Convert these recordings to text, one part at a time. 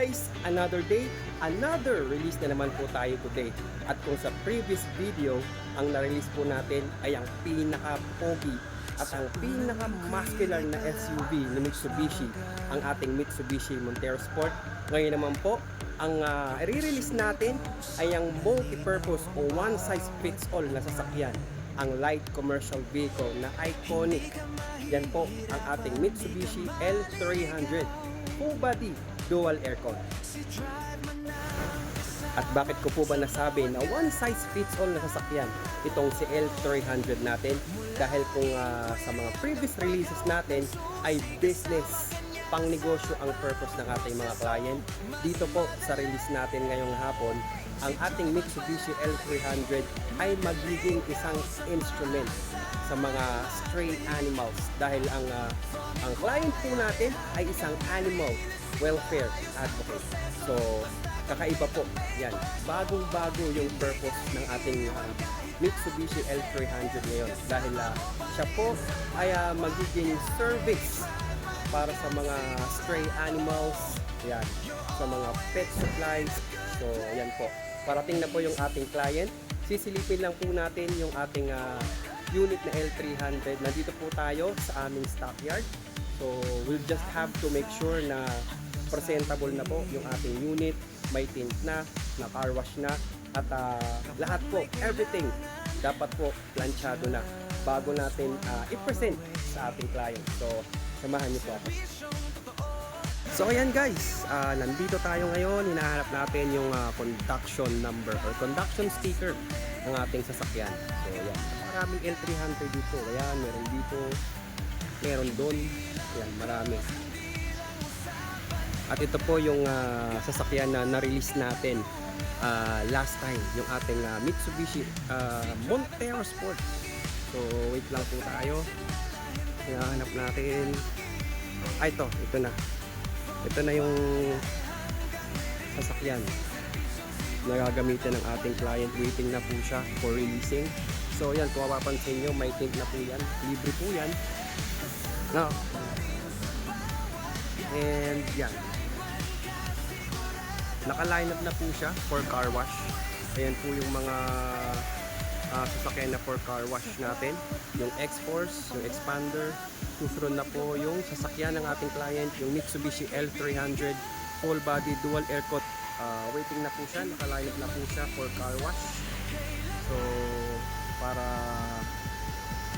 guys! Another day, another release na naman po tayo today. At kung sa previous video, ang na-release po natin ay ang pinaka-pogi at ang pinaka-muscular na SUV ni Mitsubishi, ang ating Mitsubishi Montero Sport. Ngayon naman po, ang i-release natin ay ang multi-purpose o one-size-fits-all na sasakyan, ang light commercial vehicle na iconic. Yan po ang ating Mitsubishi L300 full body dual aircon. At bakit ko po ba nasabi na one size fits all na sasakyan itong si L300 natin? Dahil kung sa mga previous releases natin ay business, pang negosyo ang purpose ng ating mga client, dito po sa release natin ngayong hapon, ang ating Mitsubishi L300 ay magiging isang instrument sa mga stray animals dahil ang client po natin ay isang animal welfare advocate. So kakaiba po yan, bagong-bago yung purpose ng ating Mitsubishi L300 ngayon dahil siya po ay magiging service para sa mga stray animals, yan, sa mga pet supplies. So yan po, parating na po yung ating client. Sisilipin lang po natin yung ating unit na L300. Nandito po tayo sa aming stockyard. So we'll just have to make sure na presentable na po yung ating unit, may tint na car wash na, at lahat po, everything dapat po planchado na bago natin i-present sa ating client. So samahan niyo po ako. So ayan guys, nandito tayo ngayon, hinahanap natin yung conduction number or conduction sticker ng ating sasakyan. So ayan, maraming L300 dito. Ayan, meron dito, meron doon. Ayan, marami. At ito po yung sasakyan na na-release natin last time, yung ating Mitsubishi Montero Sport. So wait lang po tayo. Hinahanap natin. Ito na. Ito na yung sasakyan na gagamitin ng ating client. Waiting na po siya for releasing. So yan, kung mapapansin nyo, may tint na po yan. Libre po yan. No. And yan, naka-line up na po siya for car wash. Ayan po yung mga sasakyan na for car wash natin. Yung X-Force, yung Expander. Susunod na po yung sasakyan ng ating client, yung Mitsubishi L300 full body dual aircon. Waiting na po siya, naka-line up na po siya for car wash. So para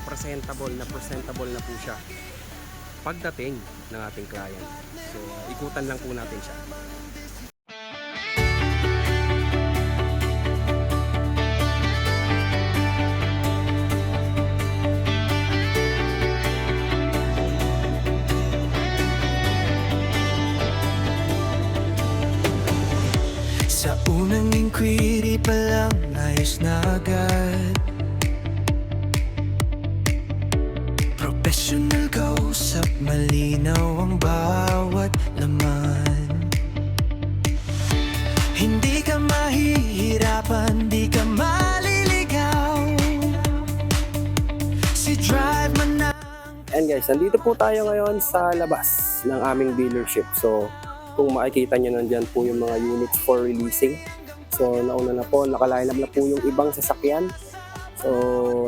presentable na po siya pagdating ng ating client. So ikutan lang po natin siya. Sa unang inquiry pa lang, ayos na agad. Professional kausap, malinaw ang bawat laman. Hindi ka mahihirapan, di ka maliligaw. Si Drive man na. And guys, nandito po tayo ngayon sa labas ng aming dealership. So kung makikita nyo, nandyan po yung mga units for releasing. So nauna na po, naka-line up na po yung ibang sasakyan. So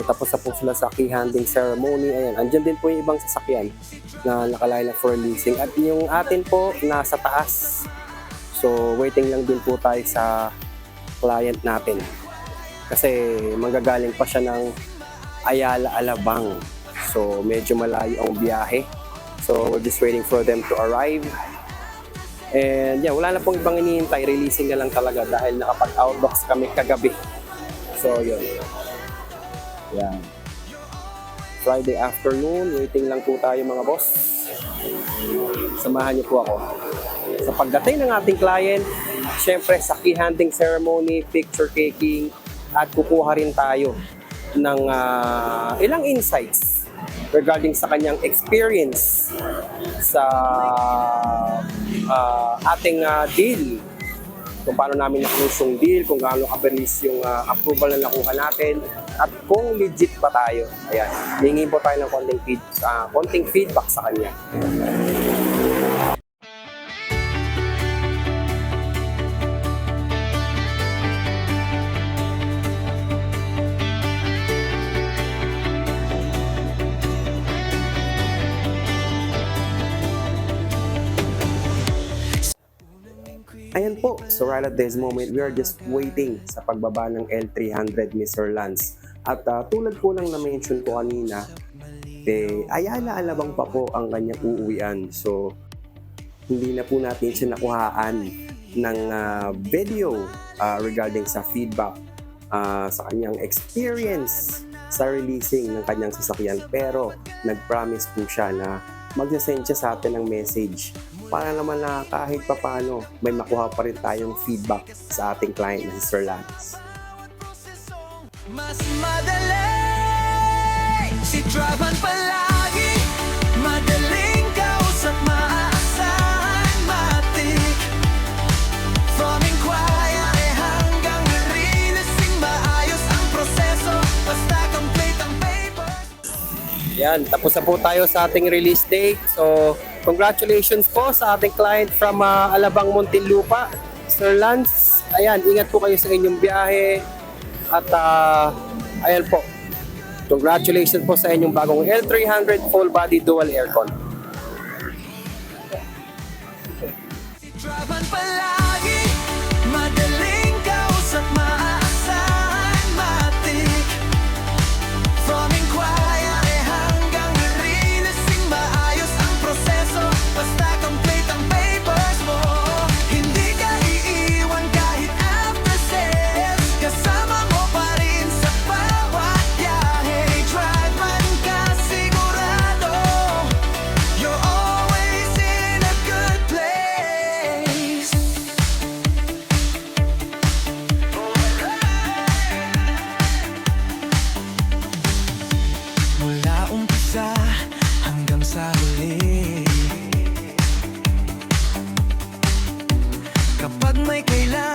tapos na po sila sa key handing ceremony. Ayan, andyan din po yung ibang sasakyan na naka-line up for releasing. At yung atin po nasa taas. So waiting lang din po tayo sa client natin. Kasi manggagaling pa siya ng Ayala, Alabang. So medyo malayo ang biyahe. So we're just waiting for them to arrive. And yeah, wala na pong ibang inihintay, releasing na lang talaga dahil nakapag-outbox kami kagabi. So yun. Yan. Friday afternoon, waiting lang po tayo mga boss. Samahan niyo po ako. Sa pagdating ng ating client, syempre sa key handing ceremony, picture taking, at kukuha rin tayo ng ilang insights regarding sa kanyang experience sa ating deal, kung paano namin na-close yung deal, kung gaano kabilis yung approval na nakuha natin, at kung legit ba tayo. Ayan, hingin po tayo ng konting feedback sa kanya. Ayan po, so right at this moment, we are just waiting sa pagbaba ng L300 Mr. Lance. At tulad po lang na-mention ko kanina, Ayala Alabang pa po ang kanyang uuwian. So, hindi na po natin siya nakuhaan ng video regarding sa feedback sa kanyang experience sa releasing ng kanyang sasakyan. Pero, nag-promise po siya na magsasend siya sa atin ng message para naman na kahit papano may makuha pa rin tayong feedback sa ating client na si Sir Lance. Mas madali si Travan palagi, madaling kausap, maaasahan, matik. From inquiry hanggang releasing, maayos ang proseso, basta complete ang papers. Yan, tapos na po tayo sa ating release date. So, congratulations po sa ating client from Alabang, Muntinlupa, Sir Lance. Ayan, ingat po kayo sa inyong biyahe. At ayan po, congratulations po sa inyong bagong L300 full body dual aircon. Travan palagi, madaling kausap, maaasahan, matik. From inquiry hanggang releasing, maayos ang proseso, basta complete ang papers mo. Hindi ka iiwan kahit after sales, kasama mo pa rin sa bawat biyahe. Travan ka sigurado, you're always in a good place. Mula umpisa hanggang sa huli, kapag may kailangan